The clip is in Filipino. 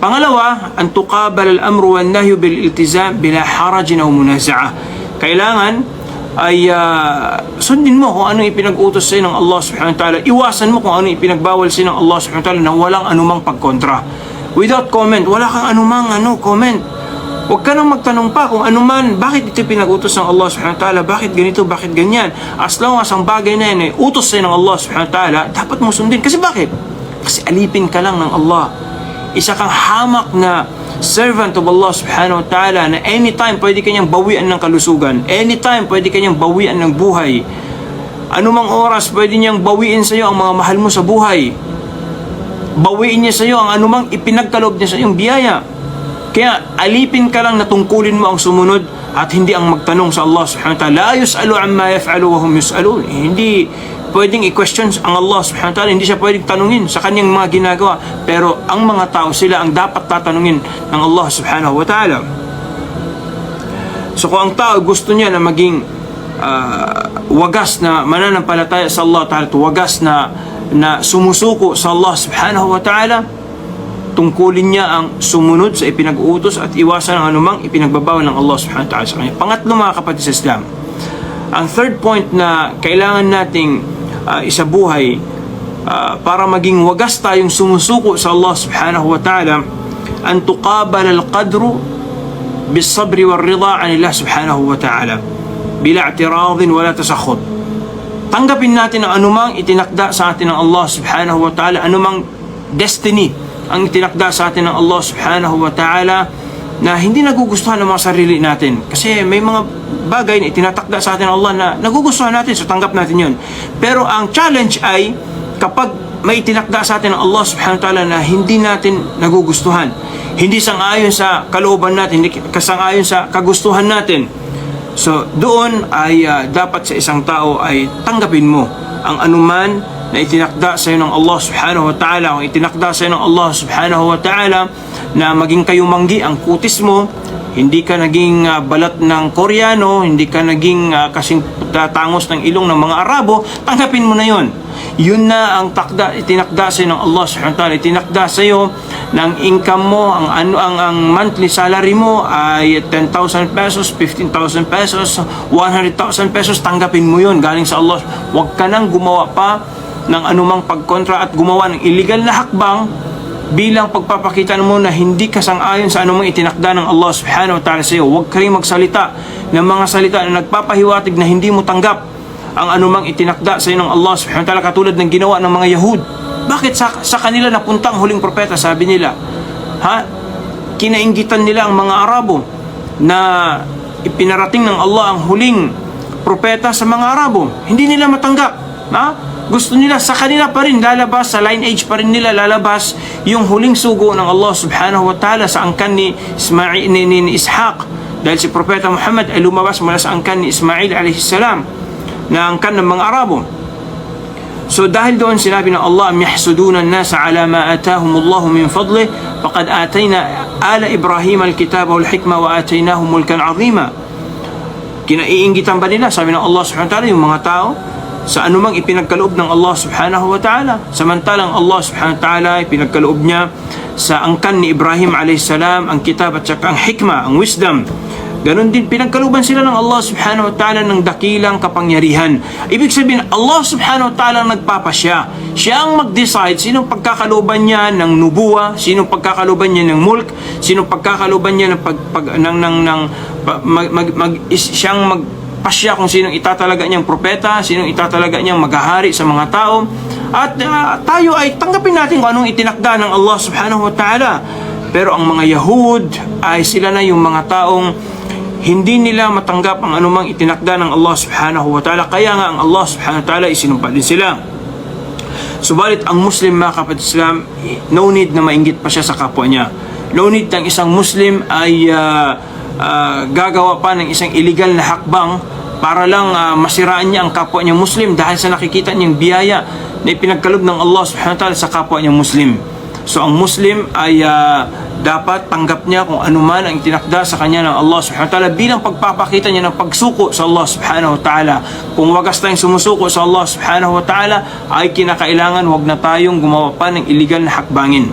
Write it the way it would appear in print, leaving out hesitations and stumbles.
Pangalawa, an tuqabal al-amru wan nahyu bil iltizam bila harajin aw munaza'ah. Kailangan ay sundin mo kung anong ipinag-utos sa'yo ng Allah subhanahu wa ta'ala. Iwasan mo kung anong ipinagbawal sa'yo ng Allah subhanahu wa ta'ala na walang anumang pagkontra. Without comment, wala kang anumang comment. Huwag ka nang magtanong pa kung anuman, bakit ito pinag-utos ng Allah subhanahu wa ta'ala, bakit ganito, bakit ganyan. As long as ang bagay na yan ay utos sa'yo ng Allah subhanahu wa ta'ala, dapat mo sundin. Kasi bakit? Kasi alipin ka lang ng Allah. Isa kang hamak na servant of Allah subhanahu wa ta'ala na anytime pwede kanyang bawian ng kalusugan, anytime pwede kanyang bawian ng buhay, anumang oras pwede niyang bawiin sa iyo ang mga mahal mo sa buhay, bawiin niya sa iyo ang anumang ipinagkaloob niya sa iyong biyaya. Kaya alipin ka lang na tungkulin mo ang sumunod at hindi ang magtanong sa Allah subhanahu wa ta'ala. La yus'alu amma yaf'alu wa hum yus'alun. Hindi pwedeng i-question ang Allah subhanahu wa ta'ala, hindi siya pwedeng tanungin sa kanyang mga ginagawa, pero ang mga tao, sila ang dapat tatanungin ng Allah subhanahu wa ta'ala. So kung ang tao gusto niya na maging wagas na mananampalataya sa Allah ta'ala, wagas na sumusuko sa Allah subhanahu wa ta'ala, tungkulin niya ang sumunod sa ipinag-uutos at iwasan ang anumang ipinagbabawal ng Allah subhanahu wa ta'ala sa kanya. Pangatlo, mga kapatid sa Islam, ang third point na kailangan nating isabuhay para maging wagas tayong sumusuko sa Allah subhanahu wa ta'ala, an tuqabal al-qadru bis-sabri war-ridha 'an Allah subhanahu wa ta'ala bila i'tiradin wala tasakhut. Tanggapin natin ang anumang itinakda sa atin ng Allah subhanahu wa ta'ala, anumang destiny ang itinakda sa atin ng Allah subhanahu wa ta'ala na hindi nagugustuhan ng mga sarili natin. Kasi may mga bagay na itinatakda sa atin ng Allah na nagugustuhan natin, so tanggap natin yun. Pero ang challenge ay kapag may itinakda sa atin ng Allah subhanahu wa ta'ala na hindi natin nagugustuhan, hindi sang-ayon sa kalooban natin, hindi kasang-ayon sa kagustuhan natin, so doon ay dapat sa isang tao ay tanggapin mo ang anuman na itinakda sa iyo ng Allah subhanahu wa ta'ala. Kung itinakda sa iyo ng Allah subhanahu wa ta'ala na maging kayumanggi ang kutis mo, hindi ka naging balat ng Koreano, hindi ka naging kasing tangos ng ilong ng mga Arabo, tanggapin mo na yon. Yun na ang itinakda sa iyo ng Allah subhanahu wa ta'ala. Itinakda sa iyo ng income mo, ang monthly salary mo ay 10,000 pesos, 15,000 pesos, 100,000 pesos, tanggapin mo yun galing sa Allah. Huwag ka nang gumawa pa ng anumang pagkontra at gumawa ng illegal na hakbang bilang pagpapakita mo na hindi ka sang-ayon sa anumang itinakda ng Allah subhanahu wa ta'ala sa iyo. Huwag ka rin magsalita ng mga salita na nagpapahiwatig na hindi mo tanggap ang anumang itinakda sa iyo ng Allah subhanahu wa ta'ala, katulad ng ginawa ng mga Yahud. Bakit sa kanila napunta ang huling propeta? Sabi nila, kinainggitan nila ang mga Arabo na ipinarating ng Allah ang huling propeta sa mga Arabo. Hindi nila matanggap. Gusto nila, sa kanila pa rin lalabas, sa lineage pa rin nila lalabas yung huling sugo ng Allah subhanahu wa ta'ala sa angkan ni Ismail, ni Ishaq. Dahil si Propeta Muhammad ay lumabas mula sa angkan ni Ismail alayhi salam, na angkan ng mga Arabo. So dahil doon sinabi ng Allah, am yahsuduna an-nasa ala ma atahum Allah min fadlih faqad atayna ala Ibrahim al-kitaba wal hikma wa ataynahum mulkan azima. Kinaiinggitan ba nila, sabi ng Allah subhanahu wa ta'ala, yung mga tao sa anumang ipinagkaloob ng Allah subhanahu wa ta'ala, samantalang Allah subhanahu wa ta'ala ipinagkaloob niya sa angkan ni Ibrahim alayhis salam ang kitab at saka ang hikma, ang wisdom. Ganon din pinagkalooban sila ng Allah subhanahu wa ta'ala ng dakilang kapangyarihan. Ibig sabihin, Allah subhanahu wa ta'ala nagpapasya. Siya ang mag-decide sinong pagkakalooban niya ng nubuwa, sinong pagkakalooban niya ng mulk, sinong pagkakalooban niya ng siyang magpasya kung sinong itatalaga niyang propeta, sinong itatalaga niyang maghahari sa mga tao. At tayo ay tanggapin natin kung anong itinakda ng Allah subhanahu wa ta'ala. Pero ang mga Yahud ay sila na yung mga taong hindi nila matanggap ang anumang itinakda ng Allah subhanahu wa ta'ala. Kaya nga ang Allah subhanahu wa ta'ala isinumpa din sila. Subalit ang Muslim, mga kapatid Islam, no need na mainggit pa siya sa kapwa niya. No need ng isang Muslim ay gagawa pa ng isang illegal na hakbang para lang masiraan niya ang kapwa niya Muslim dahil sa nakikita niyang biyaya na ipinagkaloob ng Allah subhanahu wa ta'ala sa kapwa niya Muslim. So ang Muslim ay dapat tanggap niya kung ano man ang itinakda sa kanya ng Allah subhanahu wa ta'ala bilang pagpapakita niya ng pagsuko sa Allah subhanahu wa ta'ala. Kung wagas tayong sumusuko sa Allah subhanahu wa ta'ala, ay kinakailangan wag na tayong gumawa pa ng illegal na hakbangin.